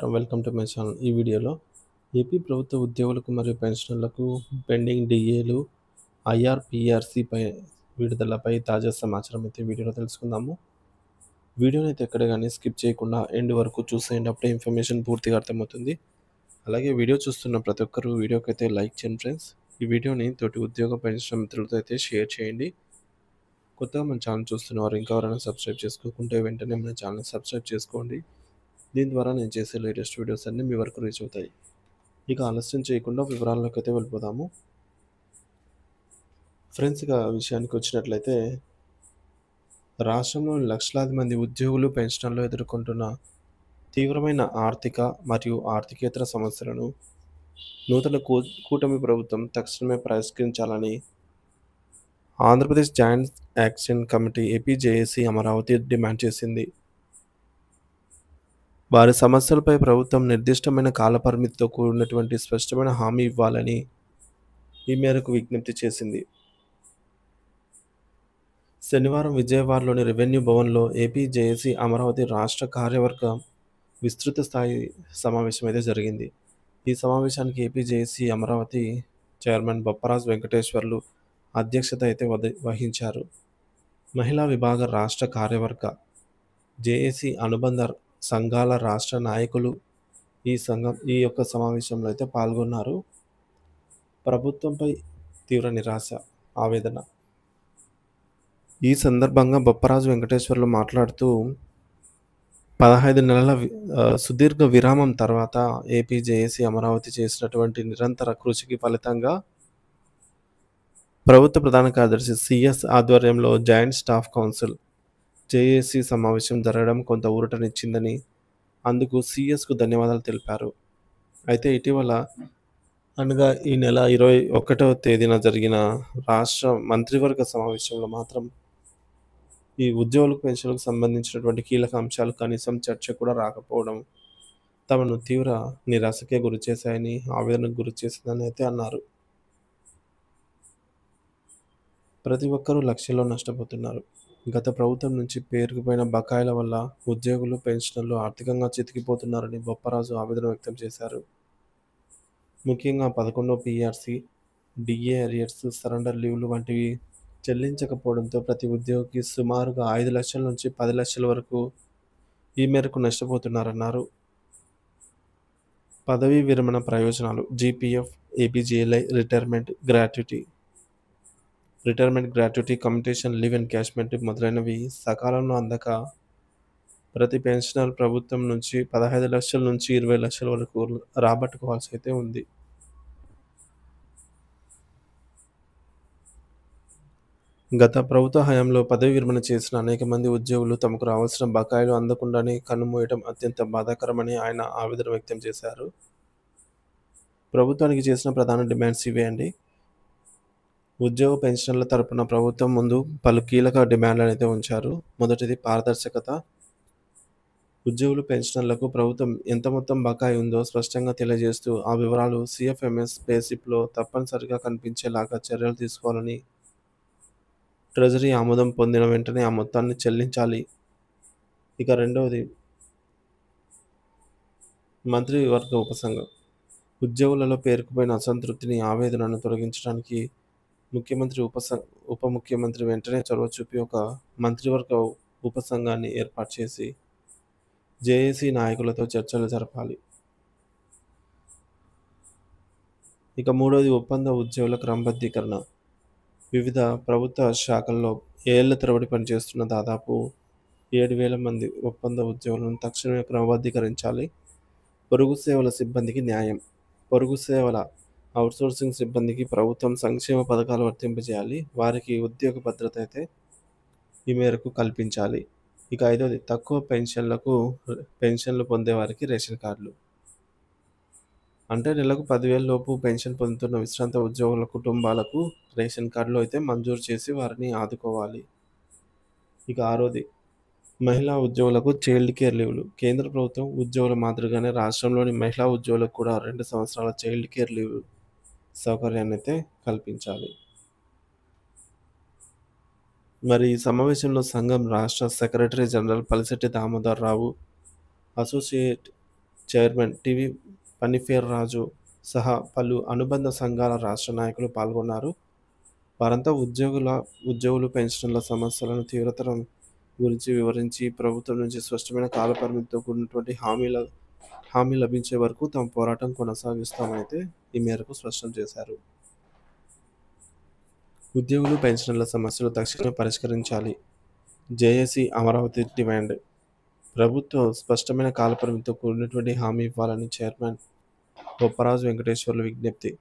నమస్కారం. Welcome to my channel. ఈ వీడియోలో ఏపీ ప్రభుత్వ ఉద్యోగులకు మరియు పెన్షనర్లకు పెండింగ్ డీఏలు, ఐఆర్‌పీఆర్‌సీపై విడుదలపై తాజా సమాచారం అయితే వీడియోలో తెలుసుకుందాము. వీడియోని అయితే ఎక్కడ గాని స్కిప్ చేయకుండా ఎండ్ వరకు చూసేయండి. అప్పుడే ఇన్ఫర్మేషన్ పూర్తిగా అర్థమవుతుంది. అలాగే వీడియో చూస్తున్న ప్రతి ఒక్కరు వీడియోకైతే లైక్ చేయండి ఫ్రెండ్స్. ఈ వీడియోని తోటి ఉద్యోగ పెన్షన్ మిత్రులతో అయితే షేర్ చేయండి. కొత్తగా మన ఛానల్ చూస్తున్నవారు ఇంకా ఎవరైనా సబ్స్క్రైబ్ చేసుకోకుంటే వెంటనే మన ఛానల్‌ని సబ్స్క్రైబ్ చేసుకోండి. దీని ద్వారా నేను చేసే లేటెస్ట్ వీడియోస్ అన్నీ మీ వరకు రీచ్ అవుతాయి. ఇక ఆలస్యం చేయకుండా వివరాల్లోకి అయితే వెళ్ళిపోదాము. ఫ్రెండ్స్, ఇక విషయానికి వచ్చినట్లయితే రాష్ట్రంలోని లక్షలాది మంది ఉద్యోగులు, పెన్షనర్లు ఎదుర్కొంటున్న తీవ్రమైన ఆర్థిక మరియు ఆర్థికేతర సమస్యలను నూతన కూటమి ప్రభుత్వం తక్షణమే పరిష్కరించాలని Andhra Pradesh joint action committee APJAC Amaravati demand చేసింది. వారి సమస్యలపై ప్రభుత్వం నిర్దిష్టమైన కాలపరిమితితో కూడినటువంటి స్పష్టమైన హామీ ఇవ్వాలని ఈ మేరకు విజ్ఞప్తి చేసింది. శనివారం విజయవాడలోని రెవెన్యూ భవన్లో ఏపీజేఏసీ అమరావతి రాష్ట్ర కార్యవర్గ విస్తృత స్థాయి సమావేశం అయితే జరిగింది. ఈ సమావేశానికి ఏపీజేఏసీ అమరావతి చైర్మన్ బొప్పరాజు వెంకటేశ్వర్లు అధ్యక్షత అయితే వహించారు. మహిళా విభాగ రాష్ట్ర కార్యవర్గ, జేఏసీ అనుబంధ సంఘాల రాష్ట్ర నాయకులు ఈ యొక్క సమావేశంలో అయితే పాల్గొన్నారు. ప్రభుత్వంపై తీవ్ర నిరాశ, ఆవేదన. ఈ సందర్భంగా బొప్పరాజు వెంకటేశ్వర్లు మాట్లాడుతూ 15 నెలల సుదీర్ఘ విరామం తర్వాత ఏపీజేఏసీ అమరావతి చేసినటువంటి నిరంతర కృషికి ఫలితంగా ప్రభుత్వ ప్రధాన కార్యదర్శి సిఎస్ ఆధ్వర్యంలో జాయింట్ స్టాఫ్ కౌన్సిల్ జేఏసీ సమావేశం జరగడం కొంత ఊరటనిచ్చిందని, అందుకు సిఎస్కు ధన్యవాదాలు తెలిపారు. అయితే ఇటీవల అనగా ఈ నెల 21వ తేదీన జరిగిన రాష్ట్ర మంత్రివర్గ సమావేశంలో మాత్రం ఈ ఉద్యోగులకు, పెన్షన్లకు సంబంధించినటువంటి కీలక అంశాలు కనీసం చర్చ కూడా రాకపోవడం తమను తీవ్ర నిరాశకే గురి చేశాయని, ఆవేదనకు గురి చేసిందని అయితే అన్నారు. ప్రతి ఒక్కరూ లక్షల్లో నష్టపోతున్నారు. గత ప్రభుత్వం నుంచి పేరుకుపోయిన బకాయిల వల్ల ఉద్యోగులు, పెన్షనర్లు ఆర్థికంగా చితికిపోతున్నారని బొప్పరాజు ఆవేదన వ్యక్తం చేశారు. ముఖ్యంగా 11వ పీఆర్సీ, డిఏ అరియర్స్, సరెండర్ లీవ్లు వంటివి చెల్లించకపోవడంతో ప్రతి ఉద్యోగికి సుమారుగా 5 లక్షల నుంచి 10 లక్షల వరకు ఈ మేరకు నష్టపోతున్నారన్నారు. పదవీ విరమణ ప్రయోజనాలు, GPF, APGLI, retirement gratuity, commutation leave encashment మొదలైనవి సకాలంలో అందక ప్రతి పెన్షనర్ ప్రభుత్వం నుంచి 15 లక్షల నుంచి 20 లక్షల వరకు రాబట్టుకోవాల్సి అయితే ఉంది. గత ప్రభుత్వ హయాంలో పదవి విరమణ చేసిన అనేక మంది ఉద్యోగులు తమకు రావాల్సిన బకాయిలు అందకుండానే కన్నుమూయడం అత్యంత బాధాకరమని ఆయన ఆవేదన వ్యక్తం చేశారు. ప్రభుత్వానికి చేసిన ప్రధాన డిమాండ్స్ ఇవే అండి. ఉద్యోగ పెన్షన్ల తరపున ప్రభుత్వం ముందు పలు కీలక డిమాండ్లను అయితే ఉంచారు. మొదటిది పారదర్శకత. ఉద్యోగులు, పెన్షనర్లకు ప్రభుత్వం ఎంత మొత్తం బకాయి ఉందో స్పష్టంగా తెలియజేస్తూ ఆ వివరాలు సిఎఫ్ఎంఎస్ పేస్లిప్లో తప్పనిసరిగా కనిపించేలాగా చర్యలు తీసుకోవాలని, ట్రెజరీ ఆమోదం పొందిన వెంటనే ఆ మొత్తాన్ని చెల్లించాలి. ఇక రెండవది మంత్రివర్గ ఉపసంఘం. ఉద్యోగులలో పేరుకుపోయిన అసంతృప్తిని, ఆవేదనను తొలగించడానికి ముఖ్యమంత్రి, ఉప ముఖ్యమంత్రి వెంటనే చొరవ చూపి ఒక మంత్రివర్గ ఉపసంఘాన్ని ఏర్పాటు చేసి జేఏసీ నాయకులతో చర్చలు జరపాలి. ఇక మూడవది ఒప్పంద ఉద్యోగుల క్రమబద్ధీకరణ. వివిధ ప్రభుత్వ శాఖల్లో ఏళ్ల తరబడి పనిచేస్తున్న దాదాపు 7,000 మంది ఒప్పంద ఉద్యోగులను తక్షణమే క్రమబద్ధీకరించాలి. పొరుగు సేవల సిబ్బందికి న్యాయం. పొరుగు సేవల అవుట్సోర్సింగ్ సిబ్బందికి ప్రభుత్వం సంక్షేమ పథకాలు వర్తింపజేయాలి. వారికి ఉద్యోగ భద్రత అయితే ఈ మేరకు కల్పించాలి. ఇక ఐదవది తక్కువ పెన్షన్లు పొందే వారికి రేషన్ కార్డులు. అంటే నెలకు 10,000 లోపు పెన్షన్ పొందుతున్న విశ్రాంత ఉద్యోగుల కుటుంబాలకు రేషన్ కార్డులు అయితే మంజూరు చేసి వారిని ఆదుకోవాలి. ఇక ఆరోది మహిళా ఉద్యోగులకు చైల్డ్ కేర్ లీవ్లు. కేంద్ర ప్రభుత్వం ఉద్యోగుల మాదిరిగానే రాష్ట్రంలోని మహిళా ఉద్యోగులకు కూడా 2 సంవత్సరాల చైల్డ్ కేర్ లీవ్ సౌకర్యాన్ని అయితే కల్పించాలి. మరి ఈ సమావేశంలో సంఘం రాష్ట్ర సెక్రటరీ జనరల్ పలిశెట్టి దామోదర్ రావు, అసోసియేట్ చైర్మన్ టివి పన్నిఫేర్ రాజు సహా పలు అనుబంధ సంఘాల రాష్ట్ర నాయకులు పాల్గొన్నారు. వారంతా ఉద్యోగులు పెన్షన్ల సమస్యలను తీవ్రతరం గురించి వివరించి, ప్రభుత్వం నుంచి స్పష్టమైన కాలపరిమితితో కూడినటువంటి హామీ లభించే వరకు తమ పోరాటం కొనసాగిస్తామైతే ఈ మేరకు స్పష్టం చేశారు. ఉద్యోగులు పెన్షన్ల సమస్యలు తక్షణమే పరిష్కరించాలి. JAC Amaravati demand. ప్రభుత్వం స్పష్టమైన కాలపరిమితితో కూడినటువంటి హామీ ఇవ్వాలని చైర్మన్ బొప్పరాజు వెంకటేశ్వర్లు విజ్ఞప్తి.